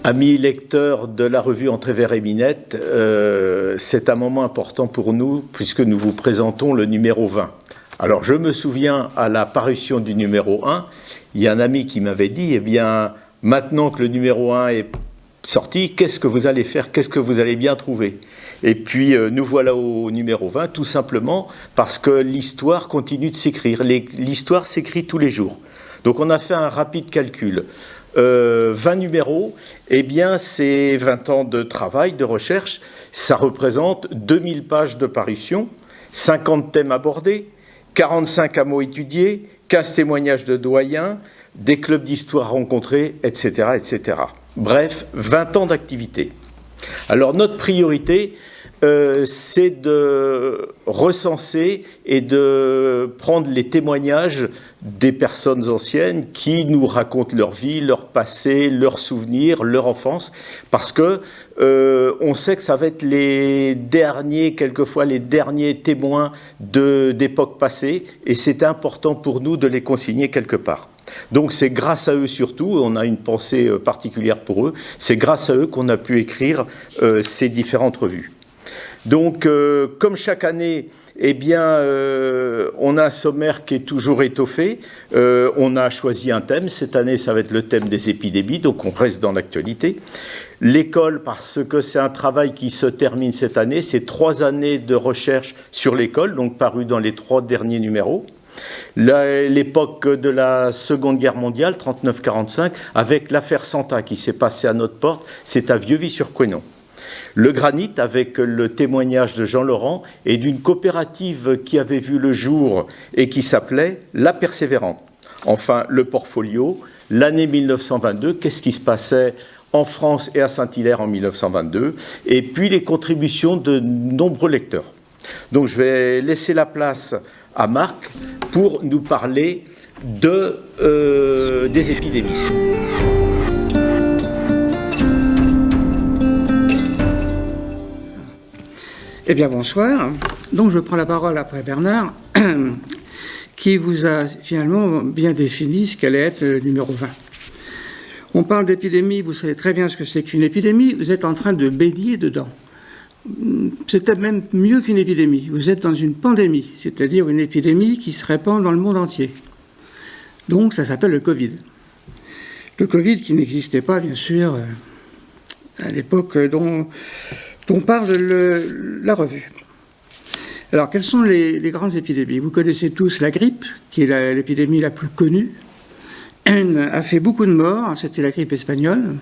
Amis lecteurs de la revue Entrée vers et Minette, c'est un moment important pour nous puisque nous vous présentons le numéro 20. Alors je me souviens à la parution du numéro 1, il y a un ami qui m'avait dit, eh bien maintenant que le numéro 1 est sorti, qu'est-ce que vous allez faire? Qu'est-ce que vous allez bien trouver? Et puis nous voilà au numéro 20 tout simplement parce que l'histoire continue de s'écrire. L'histoire s'écrit tous les jours. Donc on a fait un rapide calcul. 20 numéros, eh bien c'est 20 ans de travail, de recherche, ça représente 2000 pages de parution, 50 thèmes abordés, 45 hameaux étudiés, 15 témoignages de doyens, des clubs d'histoire rencontrés, etc., etc. Bref, 20 ans d'activité. Alors notre priorité, c'est de recenser et de prendre les témoignages des personnes anciennes qui nous racontent leur vie, leur passé, leurs souvenirs, leur enfance, parce que on sait que ça va être les derniers, quelquefois les derniers témoins d'époques passées, et c'est important pour nous de les consigner quelque part. Donc c'est grâce à eux surtout, on a une pensée particulière pour eux, c'est grâce à eux qu'on a pu écrire ces différentes revues. Donc, comme chaque année, eh bien, on a un sommaire qui est toujours étoffé. On a choisi un thème. Cette année, ça va être le thème des épidémies, donc on reste dans l'actualité. L'école, parce que c'est un travail qui se termine cette année, c'est 3 années de recherche sur l'école, donc paru dans les 3 derniers numéros. L'époque de la Seconde Guerre mondiale, 39-45, avec l'affaire Santa qui s'est passée à notre porte, c'est à Vieux-Vy-sur-Couesnon. Le granit, avec le témoignage de Jean Laurent et d'une coopérative qui avait vu le jour et qui s'appelait La Persévérante. Enfin, le portfolio, l'année 1922, qu'est-ce qui se passait en France et à Saint-Hilaire en 1922, et puis les contributions de nombreux lecteurs. Donc je vais laisser la place à Marc pour nous parler des épidémies. Eh bien, bonsoir. Donc, je prends la parole après Bernard, qui vous a finalement bien défini ce qu'allait être le numéro 20. On parle d'épidémie, vous savez très bien ce que c'est qu'une épidémie, vous êtes en train de baigner dedans. C'est peut-être même mieux qu'une épidémie. Vous êtes dans une pandémie, c'est-à-dire une épidémie qui se répand dans le monde entier. Donc, ça s'appelle le Covid. Le Covid qui n'existait pas, bien sûr, à l'époque dont parle la revue. Alors, quelles sont les grandes épidémies? Vous connaissez tous la grippe, qui est l'épidémie la plus connue. Elle a fait beaucoup de morts, c'était la grippe espagnole.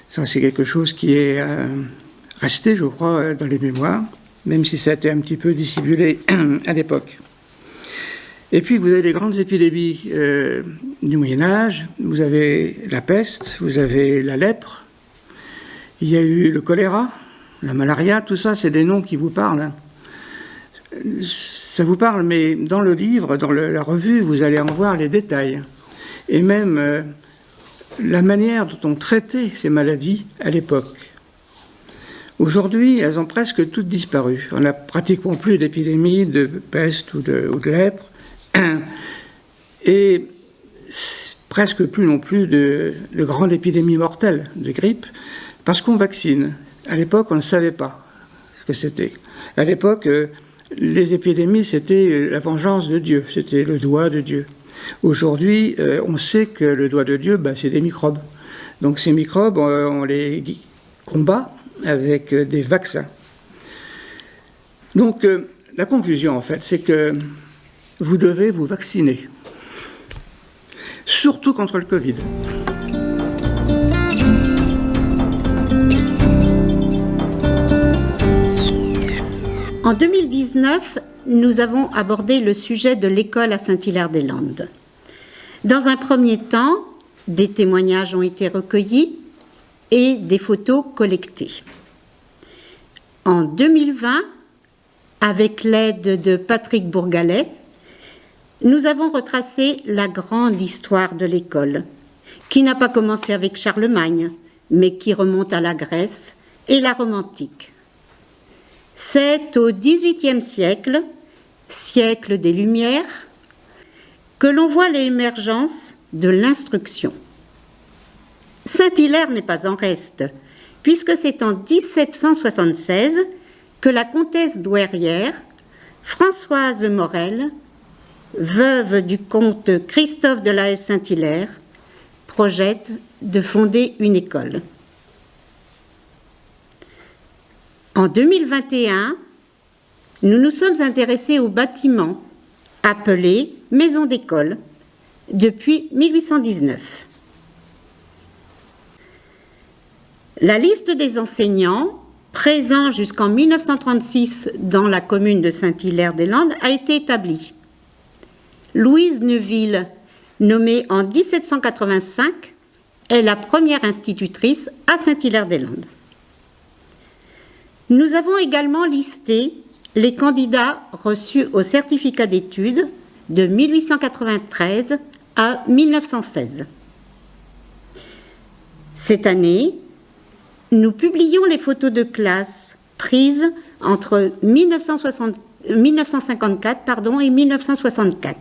Ça, c'est quelque chose qui est resté, je crois, dans les mémoires, même si ça a été un petit peu dissimulé à l'époque. Et puis, vous avez les grandes épidémies du Moyen-Âge. Vous avez la peste, vous avez la lèpre, il y a eu le choléra, la malaria, tout ça, c'est des noms qui vous parlent. Ça vous parle, mais dans le livre, dans la revue, vous allez en voir les détails. Et même la manière dont on traitait ces maladies à l'époque. Aujourd'hui, elles ont presque toutes disparu. On n'a pratiquement plus d'épidémie de peste ou de lèpre. Et presque plus non plus de grandes épidémies mortelles de grippe, parce qu'on vaccine. À l'époque, on ne savait pas ce que c'était. À l'époque, les épidémies, c'était la vengeance de Dieu, c'était le doigt de Dieu. Aujourd'hui, on sait que le doigt de Dieu, c'est des microbes. Donc ces microbes, on les combat avec des vaccins. Donc la conclusion, en fait, c'est que vous devez vous vacciner. Surtout contre le Covid. En 2019, nous avons abordé le sujet de l'école à Saint-Hilaire-des-Landes. Dans un premier temps, des témoignages ont été recueillis et des photos collectées. En 2020, avec l'aide de Patrick Bourgalet, nous avons retracé la grande histoire de l'école, qui n'a pas commencé avec Charlemagne, mais qui remonte à la Grèce et la Rome antique. C'est au XVIIIe siècle, siècle des Lumières, que l'on voit l'émergence de l'instruction. Saint-Hilaire n'est pas en reste, puisque c'est en 1776 que la comtesse douairière, Françoise Morel, veuve du comte Christophe de la Haye-Saint-Hilaire, projette de fonder une école. En 2021, nous nous sommes intéressés au bâtiment appelé Maison d'école depuis 1819. La liste des enseignants présents jusqu'en 1936 dans la commune de Saint-Hilaire-des-Landes a été établie. Louise Neuville, nommée en 1785, est la première institutrice à Saint-Hilaire-des-Landes. Nous avons également listé les candidats reçus au certificat d'études de 1893 à 1916. Cette année, nous publions les photos de classe prises entre 1954 et 1964.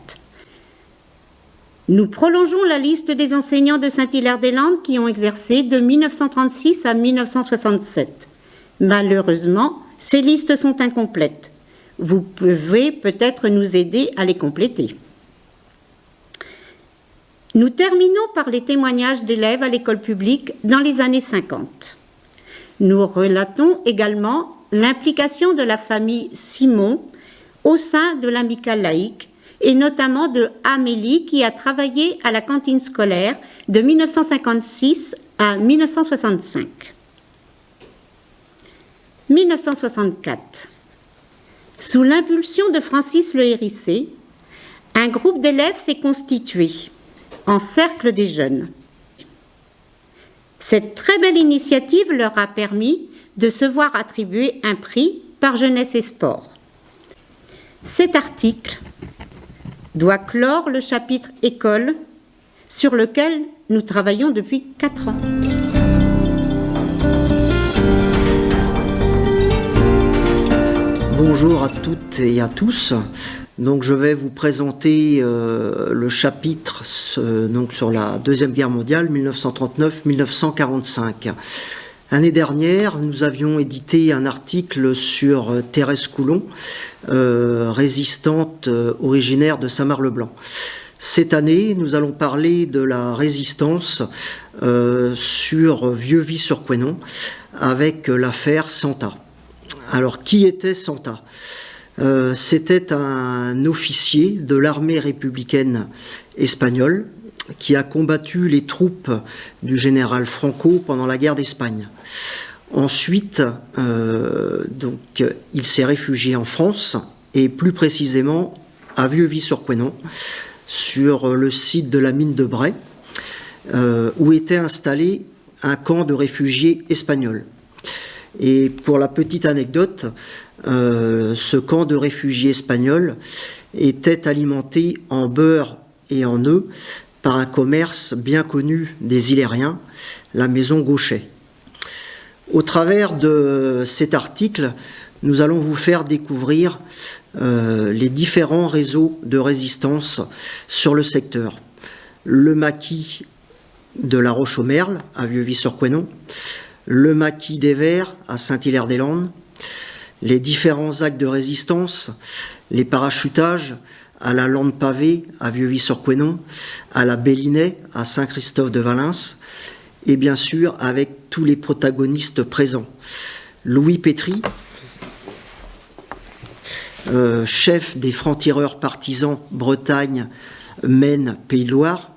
Nous prolongeons la liste des enseignants de Saint-Hilaire-des-Landes qui ont exercé de 1936 à 1967. Malheureusement, ces listes sont incomplètes. Vous pouvez peut-être nous aider à les compléter. Nous terminons par les témoignages d'élèves à l'école publique dans les années 50. Nous relatons également l'implication de la famille Simon au sein de l'amicale laïque et notamment de Amélie qui a travaillé à la cantine scolaire de 1956 à 1965. 1964. Sous l'impulsion de Francis Le Hérissé, un groupe d'élèves s'est constitué en cercle des jeunes. Cette très belle initiative leur a permis de se voir attribuer un prix par Jeunesse et Sport. Cet article doit clore le chapitre école sur lequel nous travaillons depuis 4 ans. Bonjour à toutes et à tous. Donc je vais vous présenter le chapitre donc sur la Deuxième Guerre mondiale, 1939-1945. L'année dernière, nous avions édité un article sur Thérèse Coulon, résistante originaire de Saint-Marc-le-Blanc. Cette année, nous allons parler de la résistance sur Vieux-Vy-sur-Couesnon avec l'affaire Santa. Alors, qui était Santa ? C'était un officier de l'armée républicaine espagnole qui a combattu les troupes du général Franco pendant la guerre d'Espagne. Ensuite, il s'est réfugié en France et plus précisément à Vieux-Vy-sur-Couesnon, sur le site de la mine de Bray, où était installé un camp de réfugiés espagnols. Et pour la petite anecdote, ce camp de réfugiés espagnols était alimenté en beurre et en œufs par un commerce bien connu des Ilériens, la maison Gauchet. Au travers de cet article, nous allons vous faire découvrir les différents réseaux de résistance sur le secteur. Le maquis de la Roche-aux-Merles à Vieux-Vy-sur-Couesnon, le maquis des Verts à Saint-Hilaire-des-Landes, les différents actes de résistance, les parachutages à la Lande Pavée à Vieux-Vy-sur-Couesnon, à la Bellinais à Saint-Christophe-de-Valence, et bien sûr avec tous les protagonistes présents. Louis Pétry, chef des francs-tireurs partisans Bretagne, Maine, Pays de Loire,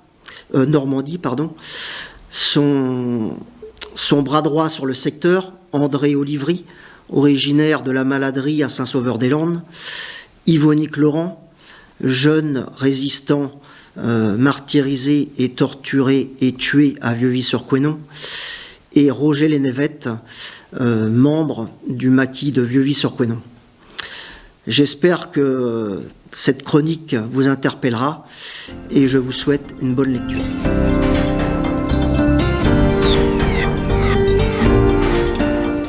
Normandie, pardon, son bras droit sur le secteur, André Olivry, originaire de la Maladerie à Saint-Sauveur-des-Landes, Yvonique Laurent, jeune résistant martyrisé et torturé et tué à Vieux-Vy-sur-Couesnon, et Roger Lénévette, membre du maquis de Vieux-Vy-sur-Couesnon. J'espère que cette chronique vous interpellera et je vous souhaite une bonne lecture.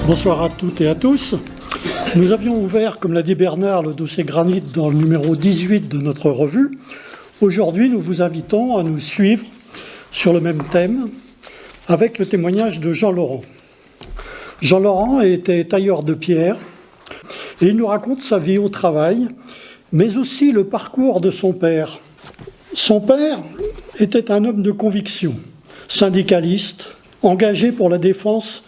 Bonsoir à toutes et à tous. Nous avions ouvert, comme l'a dit Bernard, le dossier Granit dans le numéro 18 de notre revue. Aujourd'hui, nous vous invitons à nous suivre sur le même thème, avec le témoignage de Jean Laurent. Jean Laurent était tailleur de pierre et il nous raconte sa vie au travail, mais aussi le parcours de son père. Son père était un homme de conviction, syndicaliste, engagé pour la défense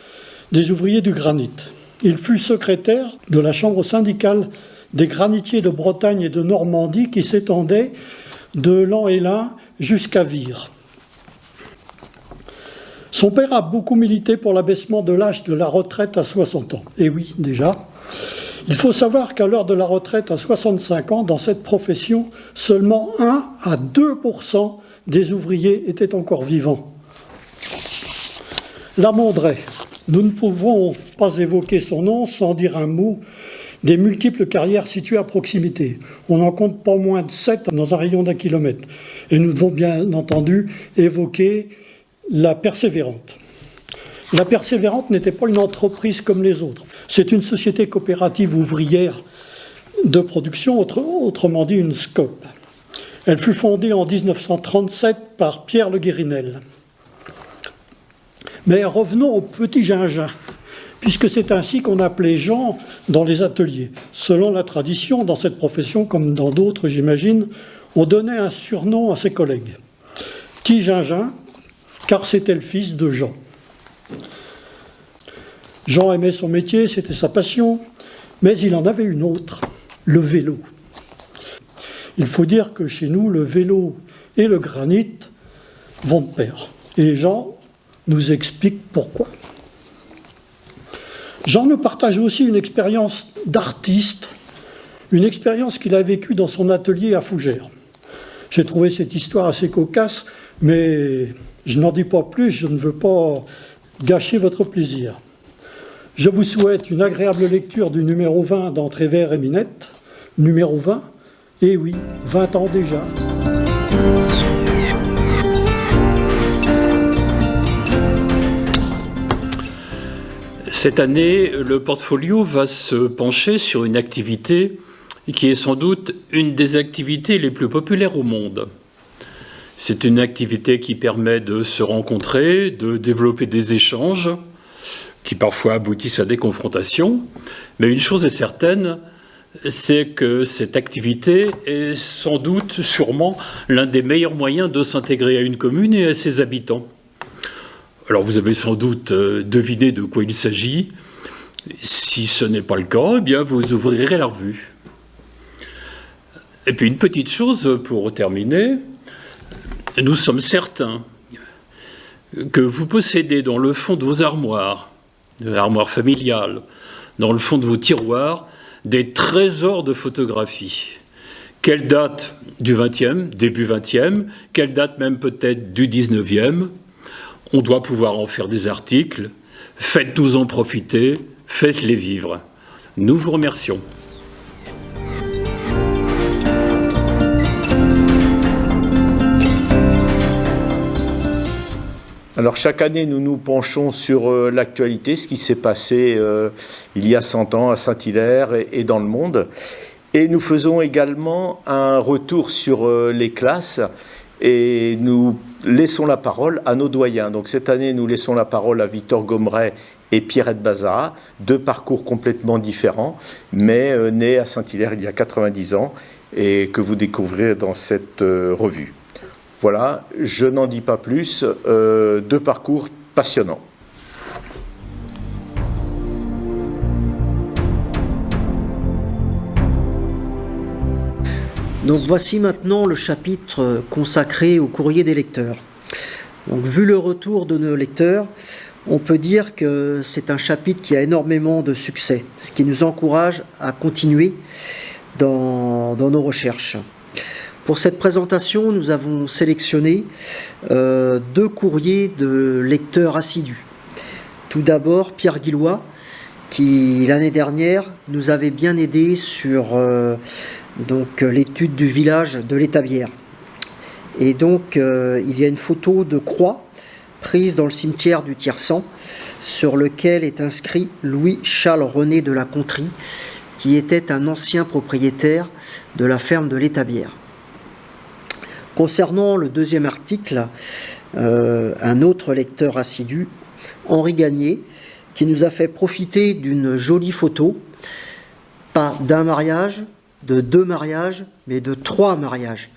des ouvriers du granit. Il fut secrétaire de la chambre syndicale des granitiers de Bretagne et de Normandie qui s'étendait de Lan-Hélin jusqu'à Vire. Son père a beaucoup milité pour l'abaissement de l'âge de la retraite à 60 ans. Et oui, déjà. Il faut savoir qu'à l'heure de la retraite à 65 ans, dans cette profession, seulement 1 à 2% des ouvriers étaient encore vivants. Lamondrey. Nous ne pouvons pas évoquer son nom sans dire un mot des multiples carrières situées à proximité. On n'en compte pas moins de 7 dans un rayon d'1 kilomètre. Et nous devons bien entendu évoquer la Persévérante. La Persévérante n'était pas une entreprise comme les autres. C'est une société coopérative ouvrière de production, autrement dit une SCOP. Elle fut fondée en 1937 par Pierre Le Guérinel. Mais revenons au petit Gingin, puisque c'est ainsi qu'on appelait Jean dans les ateliers. Selon la tradition, dans cette profession, comme dans d'autres, j'imagine, on donnait un surnom à ses collègues. Petit Gingin, car c'était le fils de Jean. Jean aimait son métier, c'était sa passion, mais il en avait une autre, le vélo. Il faut dire que chez nous, le vélo et le granit vont de pair. Et Jean nous explique pourquoi. Jean nous partage aussi une expérience d'artiste, une expérience qu'il a vécue dans son atelier à Fougères. J'ai trouvé cette histoire assez cocasse, mais je n'en dis pas plus, je ne veux pas gâcher votre plaisir. Je vous souhaite une agréable lecture du numéro 20 d'Entrée vers et Minette. Numéro 20, et oui, 20 ans déjà. Cette année, le portfolio va se pencher sur une activité qui est sans doute une des activités les plus populaires au monde. C'est une activité qui permet de se rencontrer, de développer des échanges, qui parfois aboutissent à des confrontations. Mais une chose est certaine, c'est que cette activité est sans doute, sûrement, l'un des meilleurs moyens de s'intégrer à une commune et à ses habitants. Alors vous avez sans doute deviné de quoi il s'agit. Si ce n'est pas le cas, eh bien vous ouvrirez la revue. Et puis une petite chose pour terminer, nous sommes certains que vous possédez dans le fond de vos armoires familiales, dans le fond de vos tiroirs, des trésors de photographies. Quelle date du XXe, début XXe, quelle date même peut-être du XIXe. On doit pouvoir en faire des articles. Faites-nous en profiter, faites-les vivre. Nous vous remercions. Alors chaque année, nous nous penchons sur l'actualité, ce qui s'est passé il y a 100 ans à Saint-Hilaire et dans le monde. Et nous faisons également un retour sur les classes et nous laissons la parole à nos doyens. Donc cette année, nous laissons la parole à Victor Gommeret et Pierrette Bazara, 2 parcours complètement différents, mais nés à Saint-Hilaire il y a 90 ans et que vous découvrirez dans cette revue. Voilà, je n'en dis pas plus, 2 parcours passionnants. Donc voici maintenant le chapitre consacré au courrier des lecteurs. Donc vu le retour de nos lecteurs, on peut dire que c'est un chapitre qui a énormément de succès, ce qui nous encourage à continuer dans nos recherches. Pour cette présentation, nous avons sélectionné 2 courriers de lecteurs assidus. Tout d'abord, Pierre Guillois, qui l'année dernière nous avait bien aidé sur l'étude du village de l'Étabière. Et donc, il y a une photo de croix prise dans le cimetière du Tiercent, sur lequel est inscrit Louis-Charles René de la Contrie, qui était un ancien propriétaire de la ferme de l'Étabière. Concernant le deuxième article, un autre lecteur assidu, Henri Gagné, qui nous a fait profiter d'une jolie photo, pas d'un mariage, de 2 mariages, mais de 3 mariages.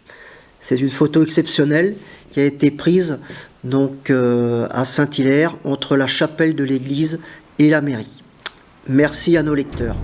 C'est une photo exceptionnelle qui a été prise donc, à Saint-Hilaire, entre la chapelle de l'église et la mairie. Merci à nos lecteurs.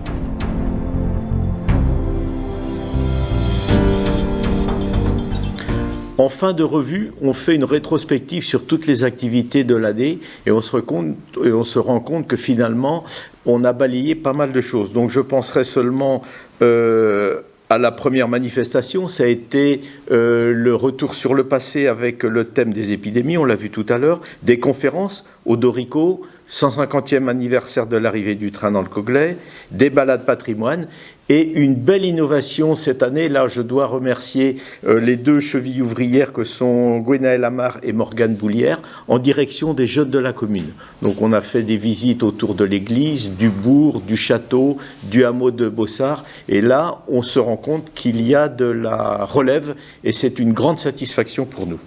En fin de revue, on fait une rétrospective sur toutes les activités de l'année et on se rend compte que finalement, on a balayé pas mal de choses. Donc je penserai seulement à la première manifestation, ça a été le retour sur le passé avec le thème des épidémies, on l'a vu tout à l'heure, des conférences au Dorico, 150e anniversaire de l'arrivée du train dans le Coglay, des balades patrimoine et une belle innovation cette année. Là, je dois remercier les 2 chevilles ouvrières que sont Gwenaëlle Amar et Morgane Boulière en direction des jeunes de la commune. Donc on a fait des visites autour de l'église, du bourg, du château, du hameau de Bossard et là, on se rend compte qu'il y a de la relève et c'est une grande satisfaction pour nous.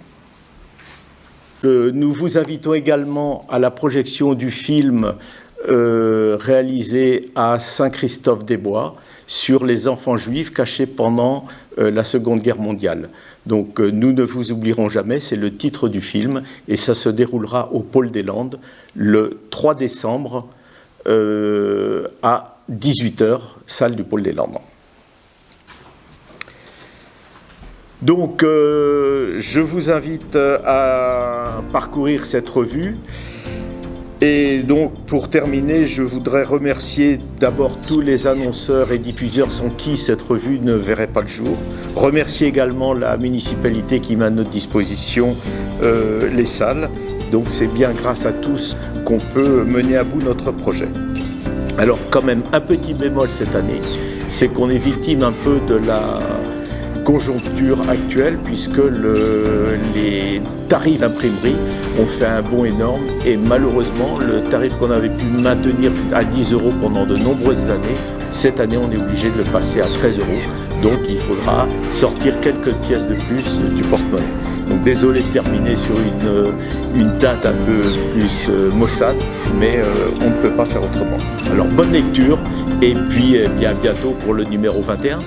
Nous vous invitons également à la projection du film réalisé à Saint-Christophe-des-Bois sur les enfants juifs cachés pendant la Seconde Guerre mondiale. Donc nous ne vous oublierons jamais, c'est le titre du film et ça se déroulera au Pôle des Landes le 3 décembre à 18h, salle du Pôle des Landes. Donc, je vous invite à parcourir cette revue. Et donc, pour terminer, je voudrais remercier d'abord tous les annonceurs et diffuseurs sans qui cette revue ne verrait pas le jour. Remercier également la municipalité qui met à notre disposition les salles. Donc, c'est bien grâce à tous qu'on peut mener à bout notre projet. Alors, quand même, un petit bémol cette année, c'est qu'on est victime un peu de la conjoncture actuelle puisque les tarifs d'imprimerie ont fait un bond énorme et malheureusement le tarif qu'on avait pu maintenir à 10 € pendant de nombreuses années, cette année on est obligé de le passer à 13 €, donc il faudra sortir quelques pièces de plus du porte-monnaie. Donc désolé de terminer sur une date un peu plus maussade, mais on ne peut pas faire autrement. Alors bonne lecture et puis bien bientôt pour le numéro 21.